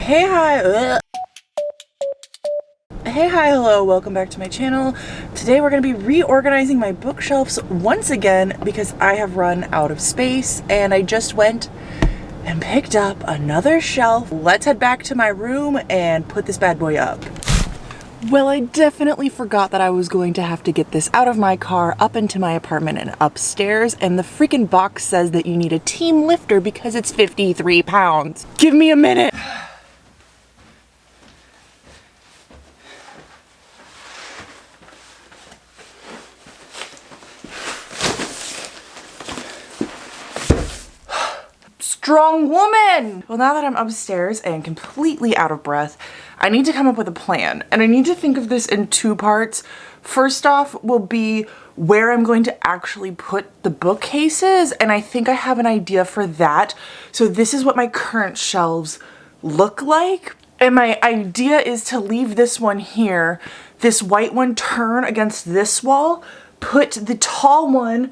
Hey, hi. Hey, hi, hello, welcome back to my channel. Today we're going to be reorganizing my bookshelves once again because I have run out of space and I just went and picked up another shelf. Let's head back to my room and put this bad boy up. Well, I definitely forgot that I was going to have to get this out of my car, up into my apartment and upstairs, and the freaking box says that you need a team lifter because it's 53 pounds. Give me a minute. Strong woman! Well, now that I'm upstairs and completely out of breath, I need to come up with a plan, and I need to think of this in two parts. First off will be where I'm going to actually put the bookcases, and I think I have an idea for that. So this is what my current shelves look like, and my idea is to leave this one here, this white one turn against this wall, put the tall one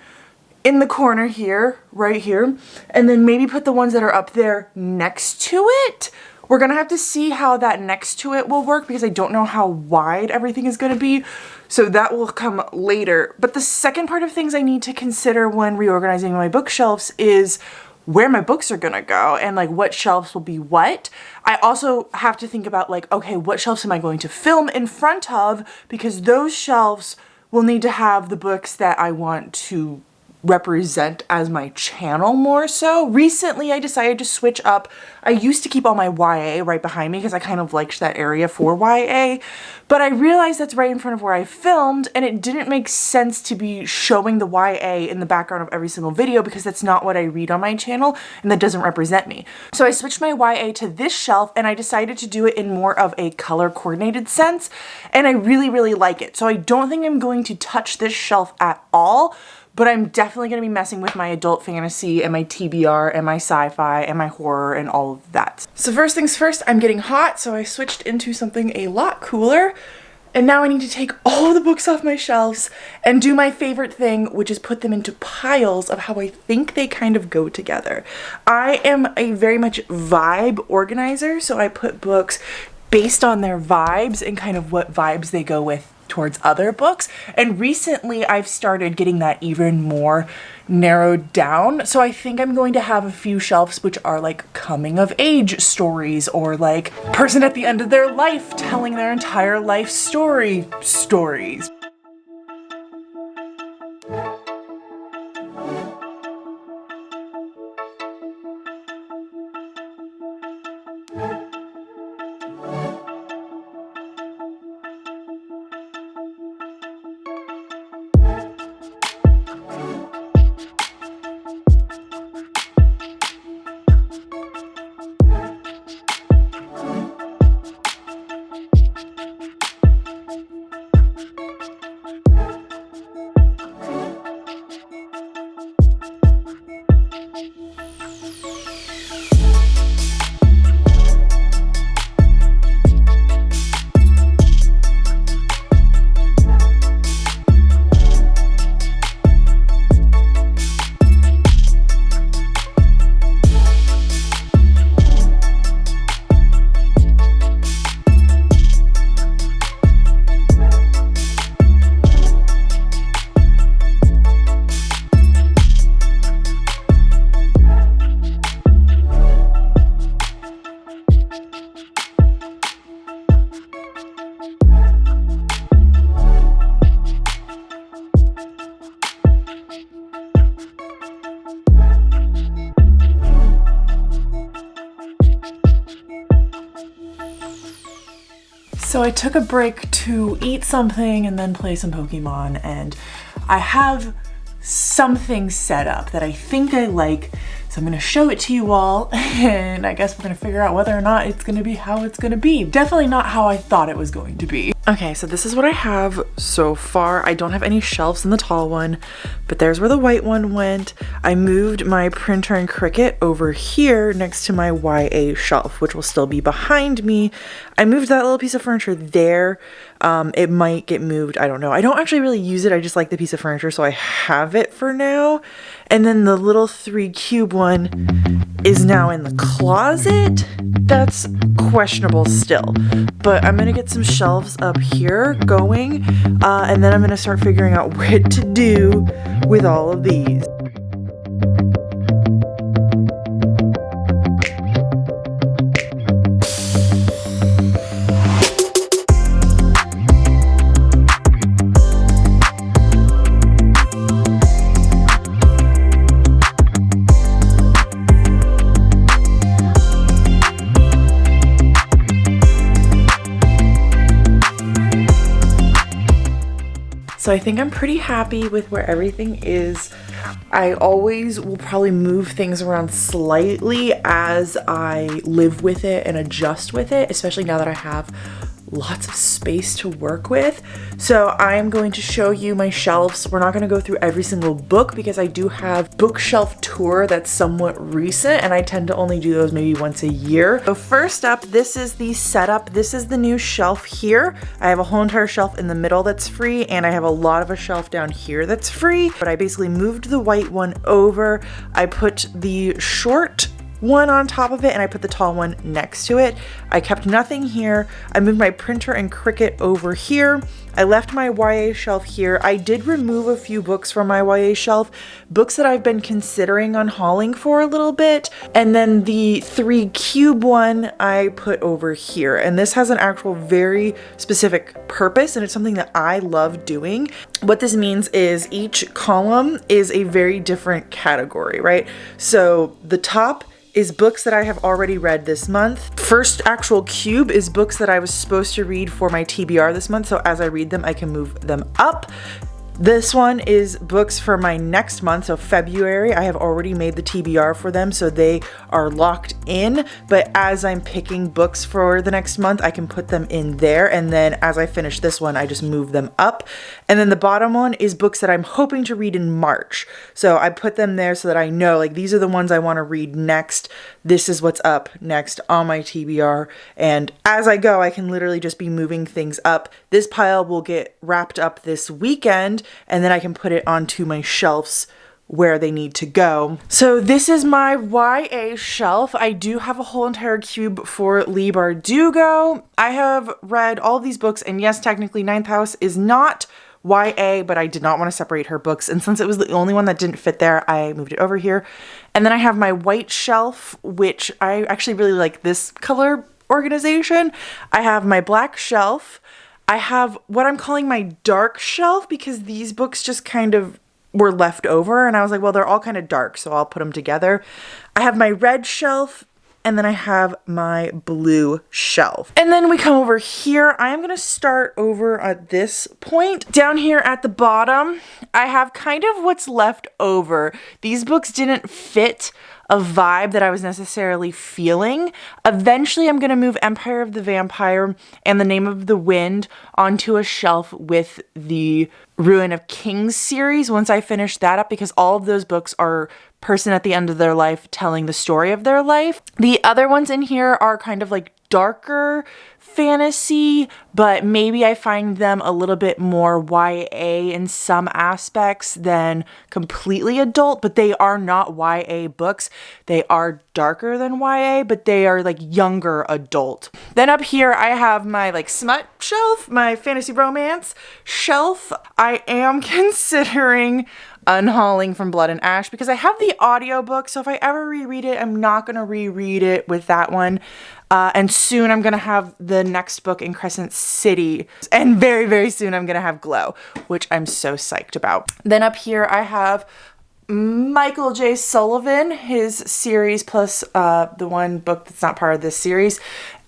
in the corner here, right here, and then maybe put the ones that are up there next to it. We're gonna have to see how that next to it will work because I don't know how wide everything is gonna be, so that will come later. But the second part of things I need to consider when reorganizing my bookshelves is where my books are gonna go and like what shelves will be what. I also have to think about like, okay, what shelves am I going to film in front of, because those shelves will need to have the books that I want to represent as my channel more so. Recently I decided to switch up. I used to keep all my YA right behind me because I kind of liked that area for YA, but I realized that's right in front of where I filmed and it didn't make sense to be showing the YA in the background of every single video because that's not what I read on my channel and that doesn't represent me. So I switched my YA to this shelf and I decided to do it in more of a color coordinated sense, and I really like it. So I don't think I'm going to touch this shelf at all, but I'm definitely going to be messing with my adult fantasy and my TBR and my sci-fi and my horror and all of that. So first things first, I'm getting hot, so I switched into something a lot cooler. And now I need to take all the books off my shelves and do my favorite thing, which is put them into piles of how I think they kind of go together. I am a very much vibe organizer, so I put books based on their vibes and kind of what vibes they go with towards other books, and recently I've started getting that even more narrowed down. So I think I'm going to have a few shelves which are like coming of age stories, or like person at the end of their life telling their entire life stories. So I took a break to eat something and then play some Pokemon, and I have something set up that I think I like, so I'm gonna show it to you all, and I guess we're gonna figure out whether or not it's gonna be how it's gonna be. Definitely not how I thought it was going to be. Okay, so this is what I have so far. I don't have any shelves in the tall one, but there's where the white one went. I moved my printer and Cricut over here next to my YA shelf, which will still be behind me. I moved that little piece of furniture there. It might get moved, I don't know. I don't actually really use it, I just like the piece of furniture, so I have it for now. And then the little 3 cube one is now in the closet. That's questionable still, but I'm gonna get some shelves up here going, and then I'm gonna start figuring out what to do with all of these. So I think I'm pretty happy with where everything is. I always will probably move things around slightly as I live with it and adjust with it, especially now that I have lots of space to work with. So I'm going to show you my shelves. We're not going to go through every single book because I do have bookshelf tour that's somewhat recent and I tend to only do those maybe once a year. So first up, this is the setup. This is the new shelf here. I have a whole entire shelf in the middle that's free and I have a lot of a shelf down here that's free, but I basically moved the white one over. I put the short one on top of it and I put the tall one next to it. I kept nothing here. I moved my printer and Cricut over here. I left my YA shelf here. I did remove a few books from my YA shelf, books that I've been considering unhauling for a little bit. And then the 3 cube one I put over here. And this has an actual very specific purpose and it's something that I love doing. What this means is each column is a very different category, right? So the top is books that I have already read this month. First actual cube is books that I was supposed to read for my TBR this month, so as I read them, I can move them up. This one is books for my next month, so February. I have already made the TBR for them, so they are locked in, but as I'm picking books for the next month, I can put them in there, and then as I finish this one, I just move them up. And then the bottom one is books that I'm hoping to read in March. So I put them there so that I know, like, these are the ones I want to read next. This is what's up next on my TBR, and as I go, I can literally just be moving things up. This pile will get wrapped up this weekend, and then I can put it onto my shelves where they need to go. So this is my YA shelf. I do have a whole entire cube for Leigh Bardugo. I have read all of these books, and yes, technically Ninth House is not YA, but I did not want to separate her books, and since it was the only one that didn't fit there, I moved it over here. And then I have my white shelf, which I actually really like this color organization. I have my black shelf. I have what I'm calling my dark shelf because these books just kind of were left over and I was like, well, they're all kind of dark, so I'll put them together. I have my red shelf and then I have my blue shelf. And then we come over here. I am going to start over at this point. Down here at the bottom, I have kind of what's left over. These books didn't fit a vibe that I was necessarily feeling. Eventually, I'm going to move Empire of the Vampire and The Name of the Wind onto a shelf with the Ruin of Kings series once I finish that up, because all of those books are person at the end of their life telling the story of their life. The other ones in here are kind of like darker fantasy, but maybe I find them a little bit more YA in some aspects than completely adult, but they are not YA books. They are darker than YA, but they are like younger adult. Then up here I have my like smut shelf, my fantasy romance shelf. I am considering unhauling From Blood and Ash because I have the audiobook, so if I ever reread it, I'm not going to reread it with that one. And soon I'm going to have the next book in Crescent City, and very, very soon I'm going to have Glow, which I'm so psyched about. Then up here I have Michael J. Sullivan, his series, plus the one book that's not part of this series.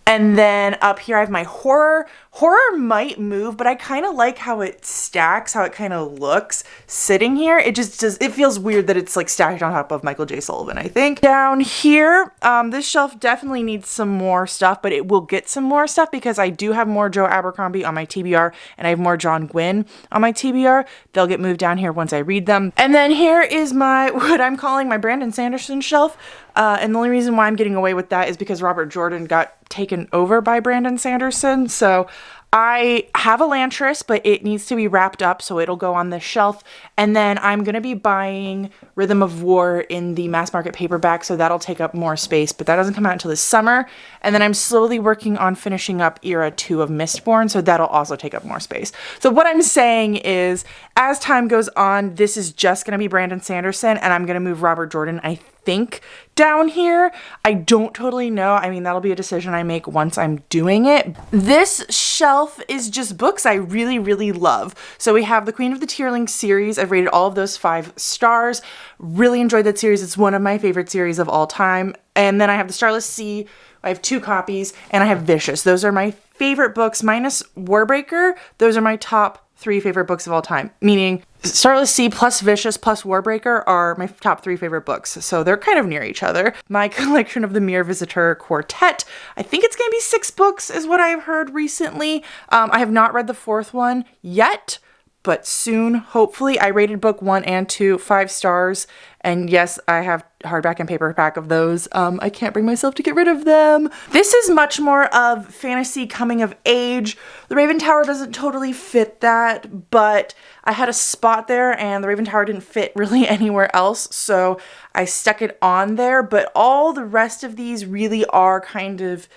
And then up here I have my horror. Horror might move, but I kind of like how it stacks, how it kind of looks sitting here. It just does, it feels weird that it's like stacked on top of Michael J. Sullivan, I think. Down here, this shelf definitely needs some more stuff, but it will get some more stuff because I do have more Joe Abercrombie on my TBR and I have more John Gwynne on my TBR. They'll get moved down here once I read them. And then here is my, what I'm calling my Brandon Sanderson shelf. And the only reason why I'm getting away with that is because Robert Jordan got taken over by Brandon Sanderson. So I have Elantris, but it needs to be wrapped up, so it'll go on this shelf. And then I'm going to be buying Rhythm of War in the mass market paperback, so that'll take up more space, but that doesn't come out until this summer. And then I'm slowly working on finishing up Era 2 of Mistborn, so that'll also take up more space. So what I'm saying is, as time goes on, this is just going to be Brandon Sanderson, and I'm going to move Robert Jordan, I think, down here. I don't totally know. I mean, that'll be a decision I make once I'm doing it. This shelf is just books I really, really love. So we have the Queen of the Tearling series. I've rated all of those 5 stars. Really enjoyed that series. It's one of my favorite series of all time. And then I have the Starless Sea. I have 2 copies, and I have Vicious. Those are my favorite books, minus Warbreaker. Those are my top 3 favorite books of all time, meaning Starless Sea plus Vicious plus Warbreaker are my top 3 favorite books. So they're kind of near each other. My collection of the Mere Visitor Quartet, I think it's going to be 6 books is what I've heard recently. I have not read the 4th one yet, but soon, hopefully. I rated book 1 and 2 5 stars. And yes, I have hardback and paperback of those. I can't bring myself to get rid of them. This is much more of fantasy coming of age. The Raven Tower doesn't totally fit that, but I had a spot there and the Raven Tower didn't fit really anywhere else, so I stuck it on there. But all the rest of these really are kind of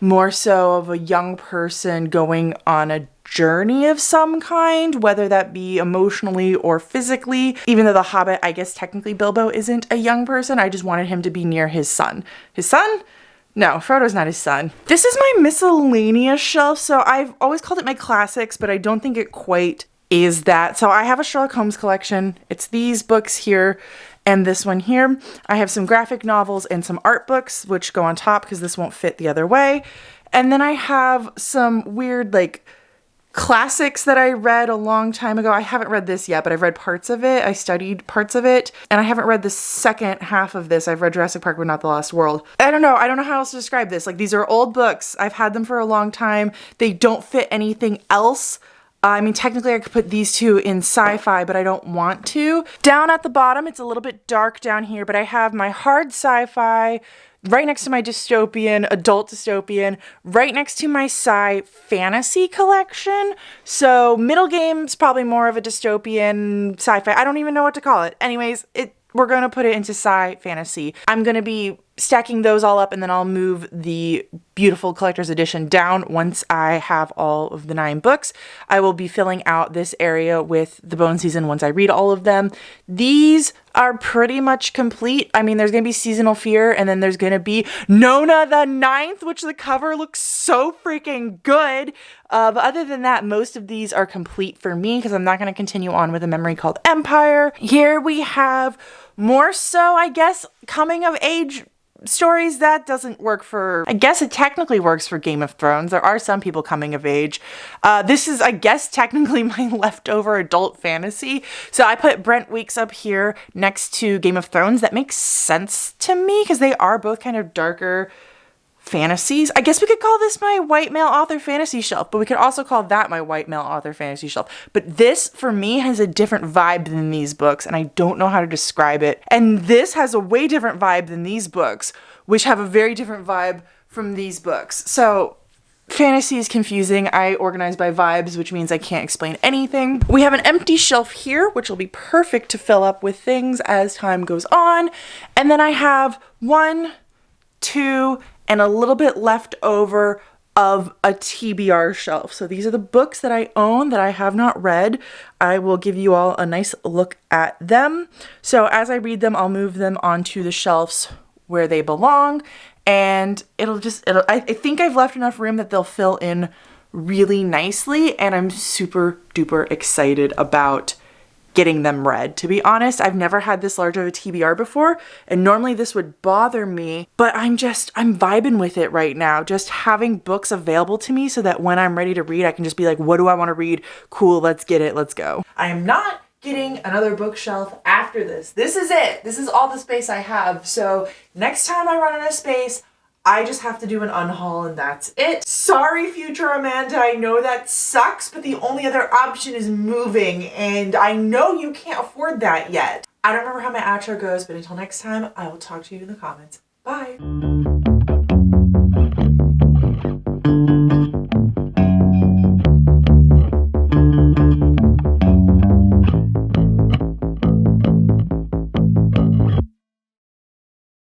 more so of a young person going on a journey of some kind, whether that be emotionally or physically. Even though The Hobbit, I guess technically Bilbo isn't a young person, I just wanted him to be near his son. His son? No, Frodo's not his son. This is my miscellaneous shelf, so I've always called it my classics, but I don't think it quite is that. So I have a Sherlock Holmes collection. It's these books here and this one here. I have some graphic novels and some art books, which go on top because this won't fit the other way. And then I have some weird, like, classics that I read a long time ago. I haven't read this yet, but I've read parts of it. I studied parts of it, and I haven't read the second half of this. I've read Jurassic Park, but not The Lost World. I don't know how else to describe this. Like, these are old books. I've had them for a long time. They don't fit anything else. I mean, technically I could put these 2 in sci-fi, but I don't want to. Down at the bottom, it's a little bit dark down here, but I have my hard sci-fi right next to my dystopian, adult dystopian, right next to my sci fantasy collection. So middle game's probably more of a dystopian sci-fi. I don't even know what to call it. Anyways, we're going to put it into sci fantasy. I'm going to be stacking those all up, and then I'll move the beautiful collector's edition down once I have all of the 9 books. I will be filling out this area with the Bone Season once I read all of them. These are pretty much complete. I mean, there's going to be Seasonal Fear, and then there's going to be Nona the Ninth, which the cover looks so freaking good. But other than that, most of these are complete for me because I'm not going to continue on with A Memory Called Empire. Here we have more so, I guess, coming of age stories. That doesn't work for, I guess it technically works for Game of Thrones. There are some people coming of age. This is, I guess, technically my leftover adult fantasy. So I put Brent Weeks up here next to Game of Thrones. That makes sense to me because they are both kind of darker fantasies. I guess we could call this my white male author fantasy shelf, but we could also call that my white male author fantasy shelf. But this, for me, has a different vibe than these books, and I don't know how to describe it. And this has a way different vibe than these books, which have a very different vibe from these books. So fantasy is confusing. I organize by vibes, which means I can't explain anything. We have an empty shelf here, which will be perfect to fill up with things as time goes on. And then I have 1, 2, and a little bit left over of a TBR shelf. So these are the books that I own that I have not read. I will give you all a nice look at them. So as I read them, I'll move them onto the shelves where they belong, and I think I've left enough room that they'll fill in really nicely, and I'm super duper excited about getting them read. To be honest, I've never had this large of a TBR before, and normally this would bother me, but I'm vibing with it right now. Just having books available to me so that when I'm ready to read, I can just be like, what do I want to read? Cool, let's get it, let's go. I am not getting another bookshelf after this. This is it. This is all the space I have. So next time I run out of space, I just have to do an unhaul and that's it. Sorry, future Amanda, I know that sucks, but the only other option is moving, and I know you can't afford that yet. I don't remember how my outro goes, but until next time, I will talk to you in the comments. Bye.